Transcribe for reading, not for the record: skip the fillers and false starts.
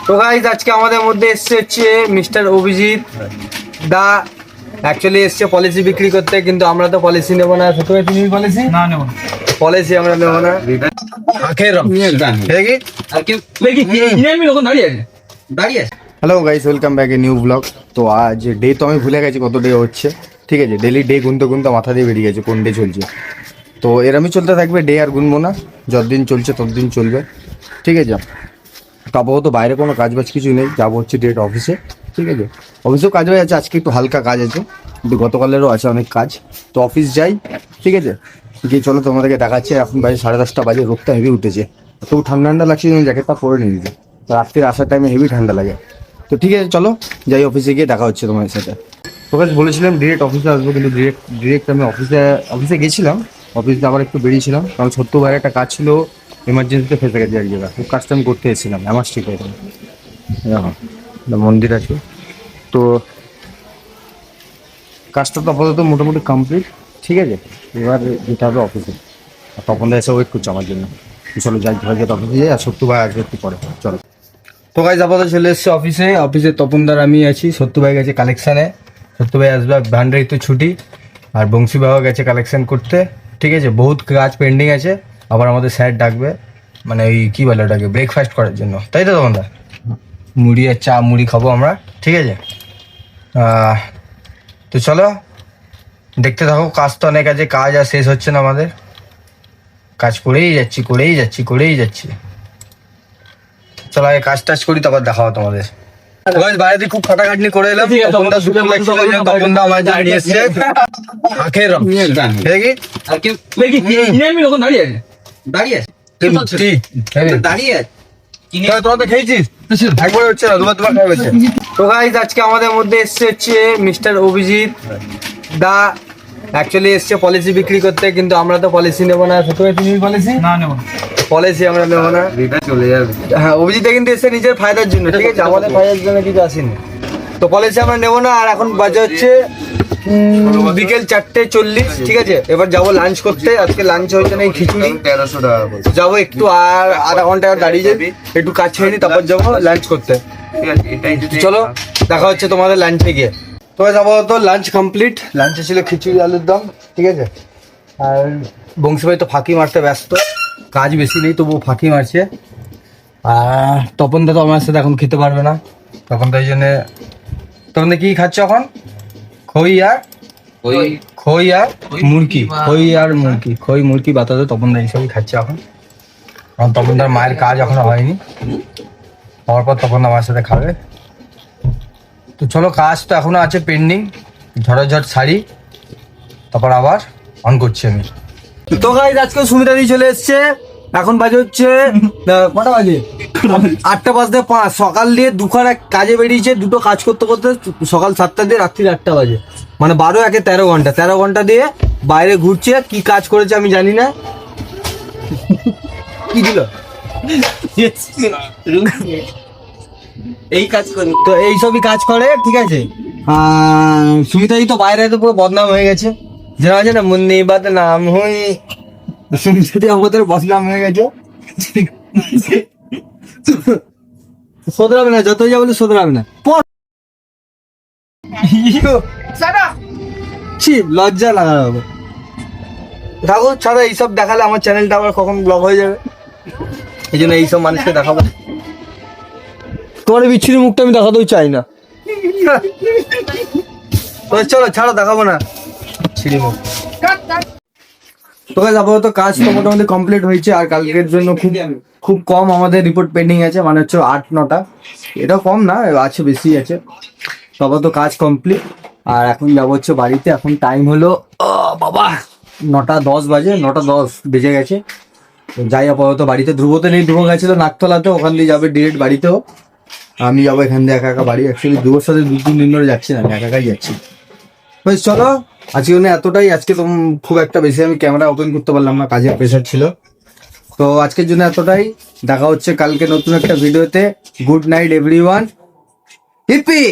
তো গাইস আজকে আমাদের মধ্যে এসছে হচ্ছে মিস্টার অভিজিৎ দা। অ্যাকচুয়ালি এসছে পলিসি বিক্রি করতে, কিন্তু আমরা তো পলিসি নেবো না। তুমি পলিসি না নেব না। পলিসি আমরা নেবো না। Hello guys, welcome back a new blog. তো আজ ডে তো আমি ভুলে গেছি কত ডে হচ্ছে, ঠিক আছে। ডেলি ডে গুনতে গুনতে মাথা দিয়ে বেরিয়ে গেছে কোন ডে চলছে। তো এরমই চলতে থাকবে, ডে আর গুনবো না, যতদিন চলছে ততদিন চলবে, ঠিক আছে। আপাতত বাইরে কোনো কাজ বাজ কিছু নেই, যাবো হচ্ছে ডিরেক্ট অফিসে, ঠিক আছে। অফিসেও কাজ হয়ে আছে, আজকে একটু হালকা কাজ আছে, কিন্তু গতকালেরও আছে অনেক কাজ। তো অফিস যাই, ঠিক আছে। গিয়ে চলো তোমাদেরকে দেখাচ্ছি। এখন বাজে 10:30 বাজে, রোদটা হেভি উঠেছে, তবু ঠান্ডা ঠান্ডা লাগছে, জ্যাকেটটা পরে নিয়ে দিতে। রাত্রির আসার টাইমে হেভি ঠান্ডা লাগে। তো ঠিক আছে, চলো যাই, অফিসে গিয়ে দেখা হচ্ছে তোমাদের সাথে। তোকে বলেছিলাম ডিরেক্ট অফিসে আসবো, কিন্তু ডিরেক্ট আমি অফিসে গেছিলাম। অফিসে আবার একটু বেরিয়েছিলাম, কারণ ছোট্ট ভাইয়ের একটা কাজ ছিল, এমার্জেন্সিতে ফেসে গেছে এক জায়গা। খুব কাজটা আমি করতে এসেছিলাম আমার ঠিক আছে। মন্দির আছে, তো কাজটা তো আপাতত মোটামুটি কমপ্লিট, ঠিক আছে। এবার যেতে হবে অফিসে, আর তখন এসে ওয়েট করছে আমার জন্য। চলো যাই, ধরে যেতে অফিসে যাই, আর সত্যু ভাই আসবে একটু পরে, চলো। তো গাইজ আপাতত চলে এসছে অফিসে তপনদার আমি আছি, সত্যু ভাই গেছে কালেকশানে। সত্যু ভাই আসবে, ভান্ডারি তো ছুটি, আর বংশী বাবা গেছে কালেকশন করতে, ঠিক আছে। বহুত কাজ পেন্ডিং আছে, আবার আমাদের স্যার ডাকবে, মানে ওই কী বলে ওটাকে, ব্রেকফাস্ট করার জন্য, তাই তো তপনদা? মুড়ি আর চা মুড়ি খাবো আমরা, ঠিক আছে। তো চলো দেখতে থাকো। কাজ তো অনেক আছে, কাজ আর শেষ হচ্ছে না আমাদের, কাজ করেই যাচ্ছি। চলো আগে কাজ টাজ করি, তারপর দেখাবো তোমাদের। বাইরে খুব খাটাখাটনি করে এলাম, তপনদা আমার জন্য নিয়ে এসছে। আজকে আমাদের মধ্যে এসছে হচ্ছে মিস্টার অভিজিৎ দা। অ্যাকচুয়ালি এসছে পলিসি বিক্রি করতে, কিন্তু আমরা তো পলিসি নেবো না। তুমি পলিসি না নেব না। পলিসি আমরা নেবো না, চলে যাবে। হ্যাঁ, অভিজিৎ কিন্তু এসছে নিজের ফায়দার জন্য, ঠিক আছে, আমাদের ফায়দার জন্য কিছু আসেনি। তো পলিসি আমরা নেবো না। আর এখন বাজে হচ্ছে বিকেল 4:40, ঠিক আছে। এবার যাবো লাঞ্চ করতে। আজকে লাঞ্চ হয়েছে না খিচুড়ি, 1300 টাকা যাবো একটু, আর আধা ঘন্টা দাঁড়িয়ে যাবি, একটু কাজ ছেড়ে নিই, তারপর যাবো লাঞ্চ করতে। চলো দেখা হচ্ছে তোমাদের লাঞ্চে গিয়ে। তো যাবো, তো লাঞ্চ কমপ্লিট। লাঞ্চে ছিল খিচুড়ি আলুর দম, ঠিক আছে। আর বংশী ভাই তো ফাঁকি মারতে ব্যস্ত, কাজ বেশি নেই তবুও ফাঁকি মারছে। আর তপনদা তো আমার সাথে এখন খেতে পারবে না, তখন তাই জন্যে। তখন কি খাচ্ছ এখন? খই আর মুরগি, খই মুরগি বাতাতে তপনদা এইসবই খাচ্ছে এখন। কারণ তপনদার মায়ের কাজ এখনো হয়নি, হওয়ার পর তপনদা আমার সাথে খাবে। তো চলো, কাজ তো এখনো আছে পেন্ডিং, ঝড় শাড়ি, তারপর আবার অন করছি আমি। তো গাইজ আজকে সুমিতাদি চলে এসছে। এখন বাজে হচ্ছে কটা বাজে? 8:05। সকাল দিয়ে দুখার এক কাজে বেরিয়েছে, দুটো কাজ করতে করতে সকাল 7টা দিয়ে রাত্রি 8টা বাজে, মানে 12 একে 13 ঘন্টা। 13 ঘন্টা দিয়ে বাইরে ঘুরছে। কি কাজ করেছে আমি জানি না। কি দিল এই কাজ করে, তো এইসবই কাজ করে, ঠিক আছে। সুমিতাদি তো বাইরে তো পুরো বদনাম হয়ে গেছে, যেন আছে না, মুন্নি বদনাম হই। সুমিতাদি আমাদের বদনাম হয়ে গেছে, শোধরাবে না, যতই যা বলে শোধরাবে না। লজ্জা লাগানো হবে। ঠাকুর ছাড়া এইসব দেখালে আমার চ্যানেলটা আবার কখন ব্লক হয়ে যাবে, এই জন্য এইসব মানুষকে দেখাবো। তোমার বিচ্ছিরি মুখটা আমি দেখাতেও চাই না। চলো ছাড়ো, দেখাবো না ছিড়ি মুখ। তো আপাতত কাজ তো মোটামুটি কমপ্লিট হয়েছে, আর কালকের জন্য খুব কম আমাদের রিপোর্ট পেন্ডিং আছে, মানে হচ্ছে 8-9টা। এটাও কম না, আছে বেশি আছে। তো আপাতত কাজ কমপ্লিট, আর এখন যাবো হচ্ছে বাড়িতে। এখন টাইম হলো বাবা 9:10 বাজে, 9:10 বেজে গেছে। যাই আপাতত বাড়িতে। ধ্রুব তো নেই, ধ্রুব গেছিলো নাকতলাতে, ওখান দিয়ে যাবে ডিরেক্ট বাড়িতেও। আমি যাবো এখান দিয়ে একা বাড়ি। অ্যাকচুয়ালি ধ্রুবর সাথে 2-3 দিন ধরে যাচ্ছি না, আমি একাই যাচ্ছি। বেশ চলো, আজকে জন্য এতটাই। আজকে তো খুব একটা বেশি আমি ক্যামেরা ওপেন করতে পারলাম না, কাজের প্রেশার ছিল। তো আজকের জন্য এতটাই, দেখা হচ্ছে কালকে নতুন একটা ভিডিওতে। Good night everyone, hippie.